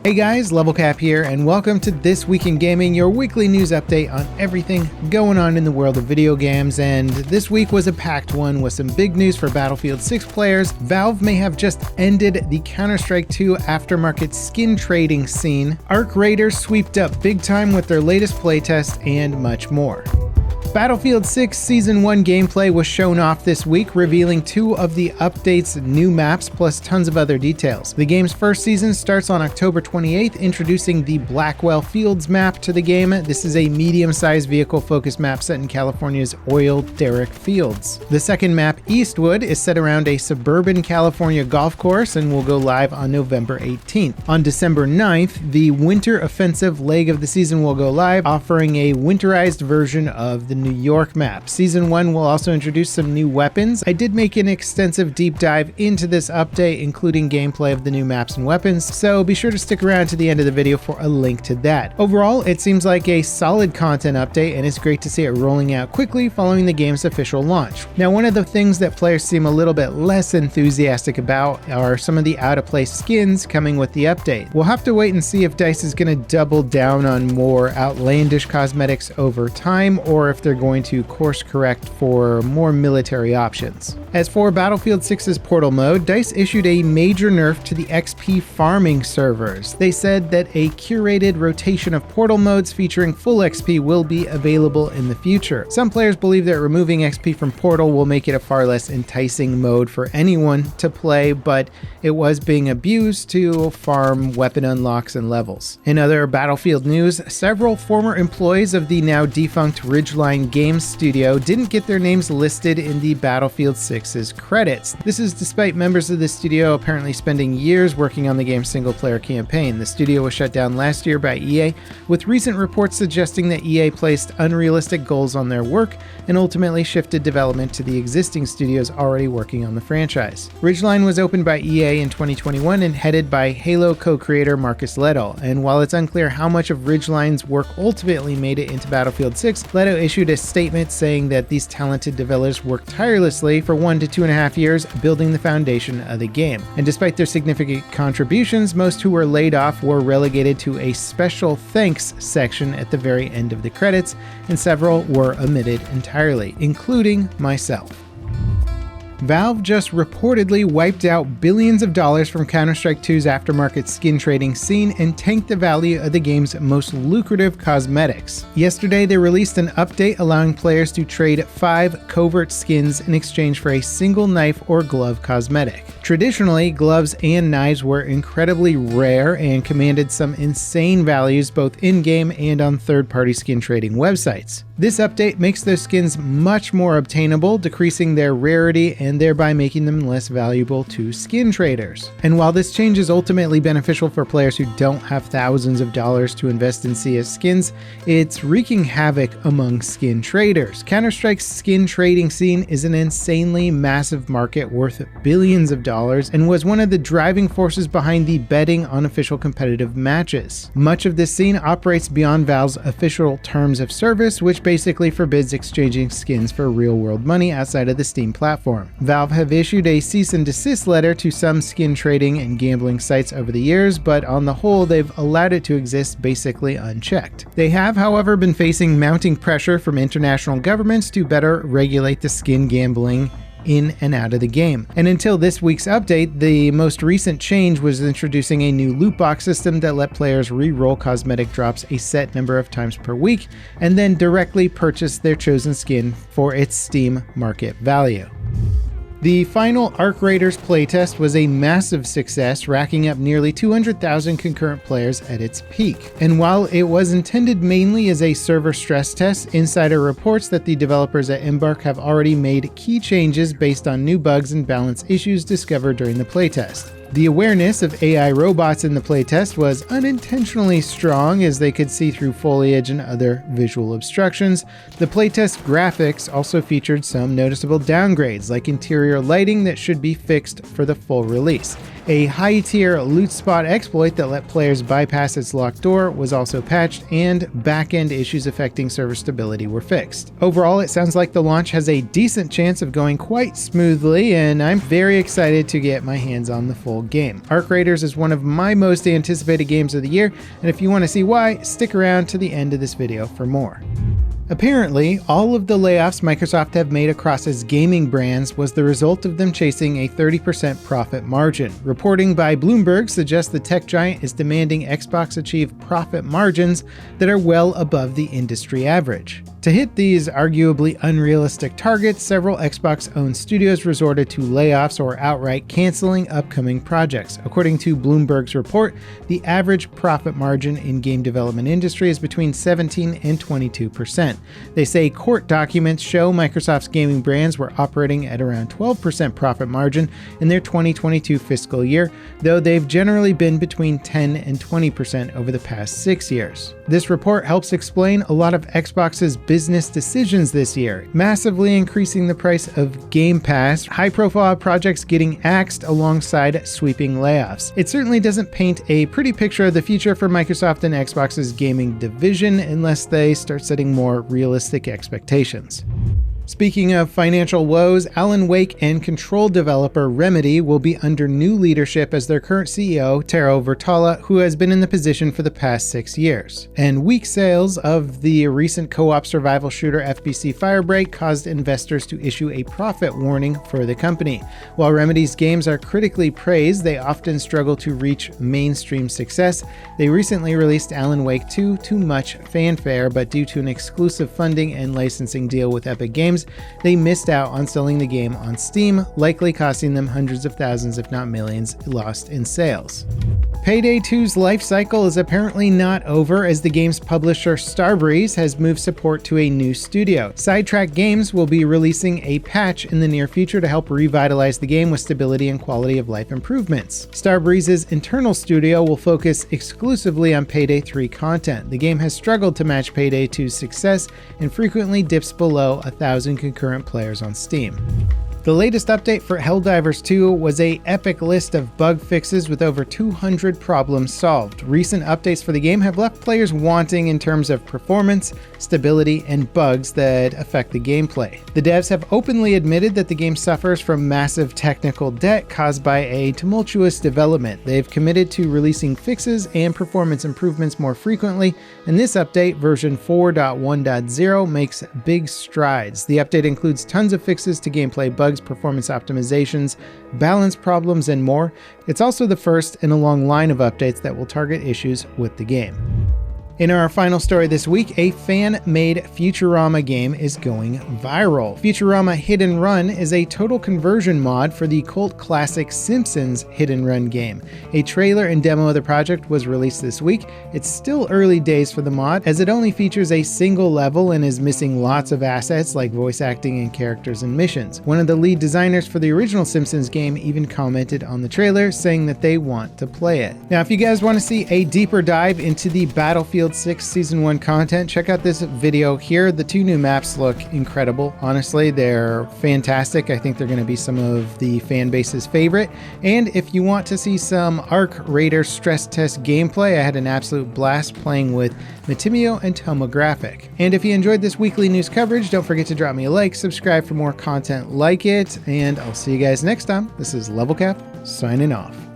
Hey guys, LevelCap here, and welcome to This Week in Gaming, your weekly news update on everything going on in the world of video games. And this week was a packed one with some big news for Battlefield 6 players. Valve may have just ended the Counter-Strike 2 aftermarket skin trading scene. Arc Raiders sweeped up big time with their latest playtest, and much more. Battlefield 6 Season 1 gameplay was shown off this week, revealing 2 of the update's new maps plus tons of other details. The game's first season starts on October 28th, introducing the Blackwell Fields map to the game. This is a medium-sized vehicle-focused map set in California's oil derrick fields. The second map, Eastwood, is set around a suburban California golf course and will go live on November 18th. On December 9th, the Winter Offensive leg of the season will go live, offering a winterized version of the New York map. Season 1 will also introduce some new weapons. I did make an extensive deep dive into this update, including gameplay of the new maps and weapons, so be sure to stick around to the end of the video for a link to that. Overall, it seems like a solid content update, and it's great to see it rolling out quickly following the game's official launch. Now, one of the things that players seem a little bit less enthusiastic about are some of the out-of-place skins coming with the update. We'll have to wait and see if DICE is going to double down on more outlandish cosmetics over time, or if they're going to course correct for more military options. As for Battlefield 6's Portal mode, DICE issued a major nerf to the XP farming servers. They said that a curated rotation of Portal modes featuring full XP will be available in the future. Some players believe that removing XP from Portal will make it a far less enticing mode for anyone to play, but it was being abused to farm weapon unlocks and levels. In other Battlefield news, several former employees of the now defunct Ridgeline Games studio didn't get their names listed in the Battlefield 6's credits. This is despite members of the studio apparently spending years working on the game's single-player campaign. The studio was shut down last year by EA, with recent reports suggesting that EA placed unrealistic goals on their work and ultimately shifted development to the existing studios already working on the franchise. Ridgeline was opened by EA in 2021 and headed by Halo co-creator Marcus Leto, and while it's unclear how much of Ridgeline's work ultimately made it into Battlefield 6, Leto issued a statement saying that these talented developers worked tirelessly for 1 to 2.5 years building the foundation of the game. And despite their significant contributions, most who were laid off were relegated to a special thanks section at the very end of the credits, and several were omitted entirely, including myself. Valve just reportedly wiped out billions of dollars from Counter-Strike 2's aftermarket skin trading scene and tanked the value of the game's most lucrative cosmetics. Yesterday, they released an update allowing players to trade 5 covert skins in exchange for a single knife or glove cosmetic. Traditionally, gloves and knives were incredibly rare and commanded some insane values both in-game and on third-party skin trading websites. This update makes those skins much more obtainable, decreasing their rarity and thereby making them less valuable to skin traders. And while this change is ultimately beneficial for players who don't have thousands of dollars to invest in CS skins, it's wreaking havoc among skin traders. Counter-Strike's skin trading scene is an insanely massive market worth billions of dollars and was one of the driving forces behind the betting on official competitive matches. Much of this scene operates beyond Valve's official terms of service, which basically forbids exchanging skins for real-world money outside of the Steam platform. Valve have issued a cease and desist letter to some skin trading and gambling sites over the years, but on the whole, they've allowed it to exist basically unchecked. They have, however, been facing mounting pressure from international governments to better regulate the skin gambling in and out of the game. And until this week's update, the most recent change was introducing a new loot box system that let players re-roll cosmetic drops a set number of times per week and then directly purchase their chosen skin for its Steam market value. The final Arc Raiders playtest was a massive success, racking up nearly 200,000 concurrent players at its peak. And while it was intended mainly as a server stress test, Insider reports that the developers at Embark have already made key changes based on new bugs and balance issues discovered during the playtest. The awareness of AI robots in the playtest was unintentionally strong as they could see through foliage and other visual obstructions. The playtest graphics also featured some noticeable downgrades, like interior lighting that should be fixed for the full release. A high-tier loot spot exploit that let players bypass its locked door was also patched, and back-end issues affecting server stability were fixed. Overall, it sounds like the launch has a decent chance of going quite smoothly, and I'm very excited to get my hands on the full game. Arc Raiders is one of my most anticipated games of the year, and if you want to see why, stick around to the end of this video for more. Apparently, all of the layoffs Microsoft have made across its gaming brands was the result of them chasing a 30% profit margin. Reporting by Bloomberg suggests the tech giant is demanding Xbox achieve profit margins that are well above the industry average. To hit these arguably unrealistic targets, several Xbox-owned studios resorted to layoffs or outright canceling upcoming projects. According to Bloomberg's report, the average profit margin in game development industry is between 17 and 22%. They say court documents show Microsoft's gaming brands were operating at around 12% profit margin in their 2022 fiscal year, though they've generally been between 10 and 20% over the past 6 years. This report helps explain a lot of Xbox's business decisions this year, massively increasing the price of Game Pass, high-profile projects getting axed alongside sweeping layoffs. It certainly doesn't paint a pretty picture of the future for Microsoft and Xbox's gaming division unless they start setting more realistic expectations. Speaking of financial woes, Alan Wake and Control developer Remedy will be under new leadership as their current CEO, Tero Virtala, who has been in the position for the past 6 years. And weak sales of the recent co-op survival shooter FBC Firebreak caused investors to issue a profit warning for the company. While Remedy's games are critically praised, they often struggle to reach mainstream success. They recently released Alan Wake 2 to much fanfare, but due to an exclusive funding and licensing deal with Epic Games, they missed out on selling the game on Steam, likely costing them hundreds of thousands if not millions lost in sales. PayDay 2's life cycle is apparently not over, as the game's publisher Starbreeze has moved support to a new studio. Sidetrack Games will be releasing a patch in the near future to help revitalize the game with stability and quality of life improvements. Starbreeze's internal studio will focus exclusively on Payday 3 content. The game has struggled to match Payday 2's success and frequently dips below 1,000 concurrent players on Steam. The latest update for Helldivers 2 was an epic list of bug fixes with over 200 problems solved. Recent updates for the game have left players wanting in terms of performance, stability, and bugs that affect the gameplay. The devs have openly admitted that the game suffers from massive technical debt caused by a tumultuous development. They've committed to releasing fixes and performance improvements more frequently, and this update, version 4.1.0, makes big strides. The update includes tons of fixes to gameplay bugs, performance optimizations, balance problems, and more. It's also the first in a long line of updates that will target issues with the game. In our final story this week, a fan-made Futurama game is going viral. Futurama Hit and Run is a total conversion mod for the cult classic Simpsons Hit and Run game. A trailer and demo of the project was released this week. It's still early days for the mod, as it only features a single level and is missing lots of assets like voice acting and characters and missions. One of the lead designers for the original Simpsons game even commented on the trailer, saying that they want to play it. Now, if you guys want to see a deeper dive into the Battlefield 6 Season 1 content, check out this video here. The 2 new maps look incredible. Honestly, they're fantastic. I think they're going to be some of the fan base's favorite. And if you want to see some Arc Raider stress test gameplay, I had an absolute blast playing with Matimio and Tomographic. And if you enjoyed this weekly news coverage, don't forget to drop me a like, subscribe for more content like it, and I'll see you guys next time. This is Level Cap, signing off.